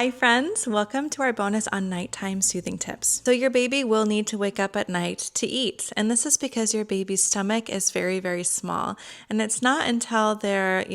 Hi friends, welcome to our bonus on nighttime soothing tips. So your baby will need to wake up at night to eat, and this is because your baby's stomach is very, very small, and it's not until they're,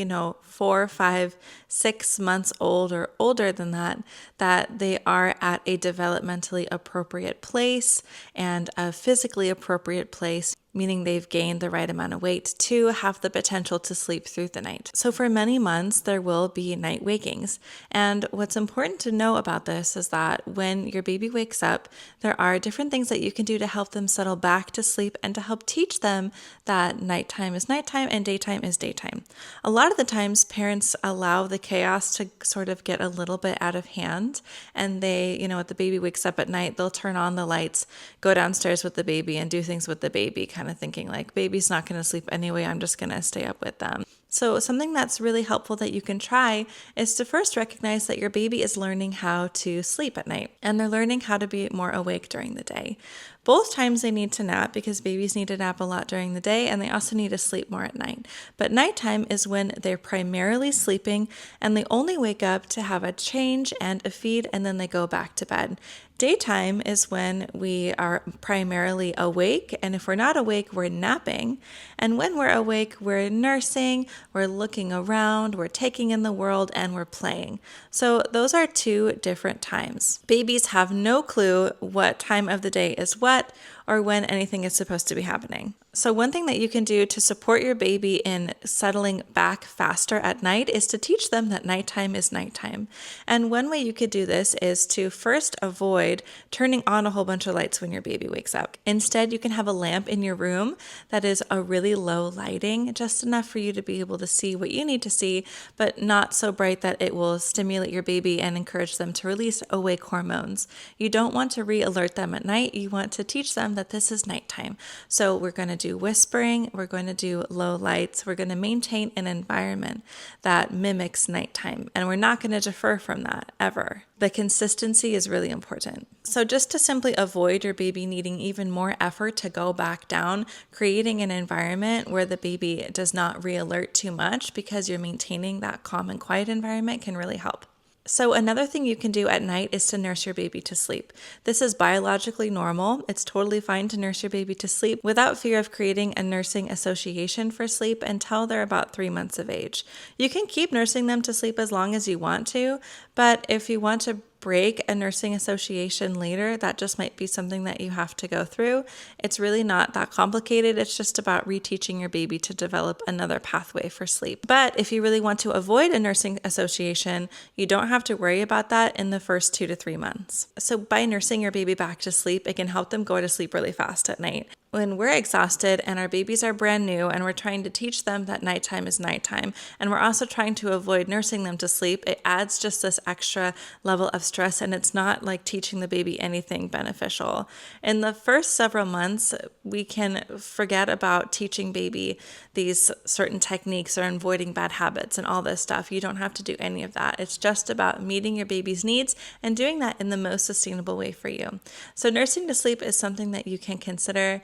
4, 5, 6 months old or older than that, that they are at a developmentally appropriate place and a physically appropriate place, meaning they've gained the right amount of weight to have the potential to sleep through the night. So for many months, there will be night wakings. And what's important to know about this is that when your baby wakes up, there are different things that you can do to help them settle back to sleep and to help teach them that nighttime is nighttime and daytime is daytime. A lot of the times, parents allow the chaos to sort of get a little bit out of hand. And they, if the baby wakes up at night, they'll turn on the lights, go downstairs with the baby and do things with the baby, kind of thinking like, baby's not going to sleep anyway, I'm just going to stay up with them. So something that's really helpful that you can try is to first recognize that your baby is learning how to sleep at night and they're learning how to be more awake during the day. Both times they need to nap because babies need to nap a lot during the day and they also need to sleep more at night. But nighttime is when they're primarily sleeping and they only wake up to have a change and a feed and then they go back to bed. Daytime is when we are primarily awake, and if we're not awake, we're napping. And when we're awake, we're nursing, we're looking around, we're taking in the world, and we're playing. So those are two different times. Babies have no clue what time of the day is what or when anything is supposed to be happening. So one thing that you can do to support your baby in settling back faster at night is to teach them that nighttime is nighttime. And one way you could do this is to first avoid turning on a whole bunch of lights when your baby wakes up. Instead, you can have a lamp in your room that is a really low lighting, just enough for you to be able to see what you need to see, but not so bright that it will stimulate your baby and encourage them to release awake hormones. You don't want to re-alert them at night. You want to teach them that this is nighttime. So we're going to do whispering, we're going to do low lights, we're going to maintain an environment that mimics nighttime, and we're not going to defer from that ever. The consistency is really important. So just to simply avoid your baby needing even more effort to go back down, creating an environment where the baby does not re-alert too much because you're maintaining that calm and quiet environment can really help. So another thing you can do at night is to nurse your baby to sleep. This is biologically normal. It's totally fine to nurse your baby to sleep without fear of creating a nursing association for sleep until they're about 3 months of age. You can keep nursing them to sleep as long as you want to, but if you want to break a nursing association later, that just might be something that you have to go through. It's really not that complicated. It's just about reteaching your baby to develop another pathway for sleep. But if you really want to avoid a nursing association, you don't have to worry about that in the first 2 to 3 months. So by nursing your baby back to sleep, it can help them go to sleep really fast at night. When we're exhausted and our babies are brand new and we're trying to teach them that nighttime is nighttime, and we're also trying to avoid nursing them to sleep, it adds just this extra level of stress, and it's not like teaching the baby anything beneficial. In the first several months, we can forget about teaching baby these certain techniques or avoiding bad habits and all this stuff. You don't have to do any of that. It's just about meeting your baby's needs and doing that in the most sustainable way for you. So nursing to sleep is something that you can consider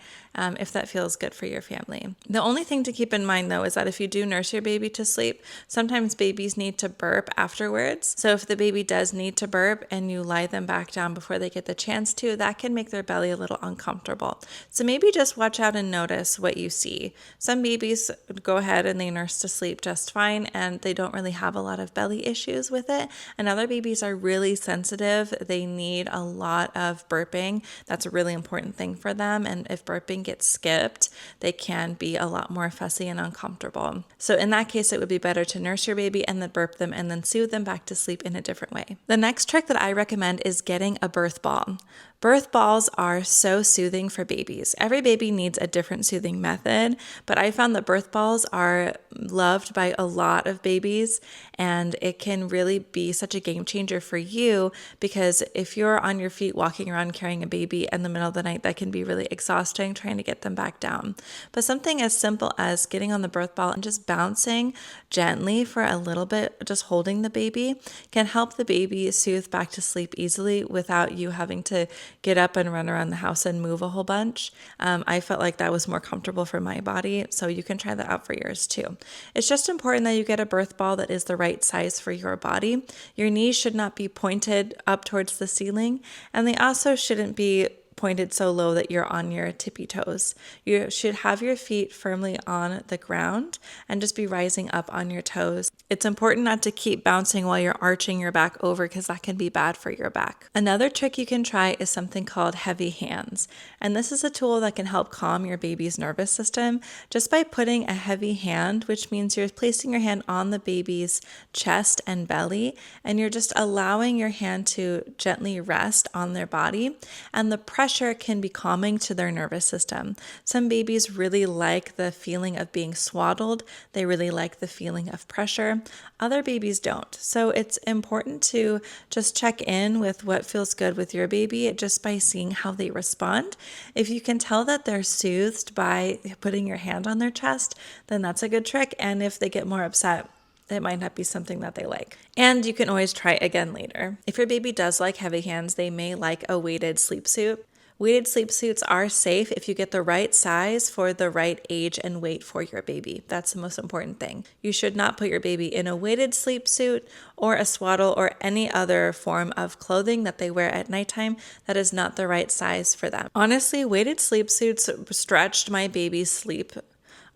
if that feels good for your family. The only thing to keep in mind, though, is that if you do nurse your baby to sleep, sometimes babies need to burp afterwards. So if the baby does need to burp and you lie them back down before they get the chance to, that can make their belly a little uncomfortable. So maybe just watch out and notice what you see. Some babies go ahead and they nurse to sleep just fine, and they don't really have a lot of belly issues with it. And other babies are really sensitive. They need a lot of burping. That's a really important thing for them. And if burping gets skipped, they can be a lot more fussy and uncomfortable. So in that case, it would be better to nurse your baby and then burp them and then soothe them back to sleep in a different way. The next trick that I recommend is getting a birth ball. Birth balls are so soothing for babies. Every baby needs a different soothing method, but I found that birth balls are loved by a lot of babies, and it can really be such a game changer for you because if you're on your feet walking around carrying a baby in the middle of the night, that can be really exhausting trying to get them back down. But something as simple as getting on the birth ball and just bouncing gently for a little bit, just holding the baby, can help the baby soothe back to sleep easily without you having to get up and run around the house and move a whole bunch. I felt like that was more comfortable for my body, so you can try that out for yours too. It's just important that you get a birth ball that is the right size for your body. Your knees should not be pointed up towards the ceiling, and they also shouldn't be pointed so low that you're on your tippy toes. You should have your feet firmly on the ground and just be rising up on your toes. It's important not to keep bouncing while you're arching your back over because that can be bad for your back. Another trick you can try is something called heavy hands. And this is a tool that can help calm your baby's nervous system just by putting a heavy hand, which means you're placing your hand on the baby's chest and belly, and you're just allowing your hand to gently rest on their body. And the pressure can be calming to their nervous system. Some babies really like the feeling of being swaddled. They really like the feeling of pressure. Other babies don't. So it's important to just check in with what feels good with your baby just by seeing how they respond. If you can tell that they're soothed by putting your hand on their chest, then that's a good trick. And if they get more upset, it might not be something that they like. And you can always try again later. If your baby does like heavy hands, they may like a weighted sleep suit. Weighted sleep suits are safe if you get the right size for the right age and weight for your baby. That's the most important thing. You should not put your baby in a weighted sleep suit or a swaddle or any other form of clothing that they wear at nighttime that is not the right size for them. Honestly, weighted sleep suits stretched my baby's sleep.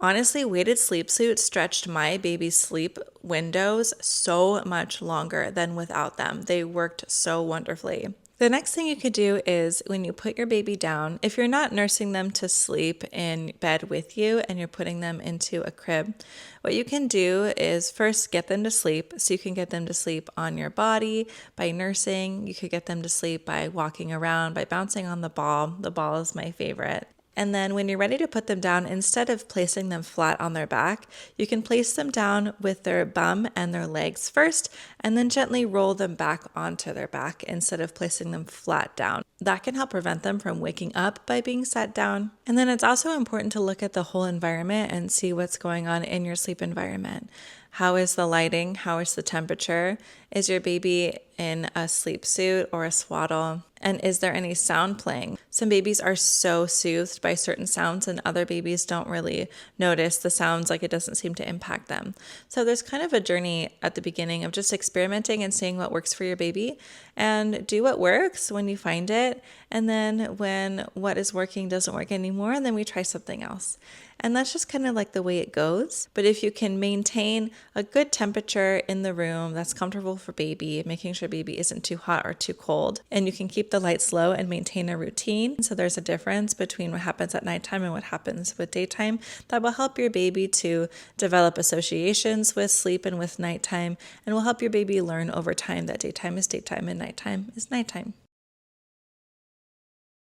Weighted sleep suits stretched my baby's sleep windows so much longer than without them. They worked so wonderfully. The next thing you could do is when you put your baby down, if you're not nursing them to sleep in bed with you and you're putting them into a crib, what you can do is first get them to sleep. So you can get them to sleep on your body by nursing. You could get them to sleep by walking around, by bouncing on the ball. The ball is my favorite. And then when you're ready to put them down, instead of placing them flat on their back, you can place them down with their bum and their legs first, and then gently roll them back onto their back instead of placing them flat down. That can help prevent them from waking up by being sat down. And then it's also important to look at the whole environment and see what's going on in your sleep environment. How is the lighting? How is the temperature? Is your baby in a sleep suit or a swaddle? And is there any sound playing? Some babies are so soothed by certain sounds and other babies don't really notice the sounds, like it doesn't seem to impact them. So there's kind of a journey at the beginning of just experimenting and seeing what works for your baby, and do what works when you find it. And then when what is working doesn't work anymore, then we try something else. And that's just kind of like the way it goes. But if you can maintain a good temperature in the room that's comfortable for baby, making sure baby isn't too hot or too cold, and you can keep the lights low and maintain a routine, so there's a difference between what happens at nighttime and what happens with daytime, that will help your baby to develop associations with sleep and with nighttime, and will help your baby learn over time that daytime is daytime and nighttime is nighttime.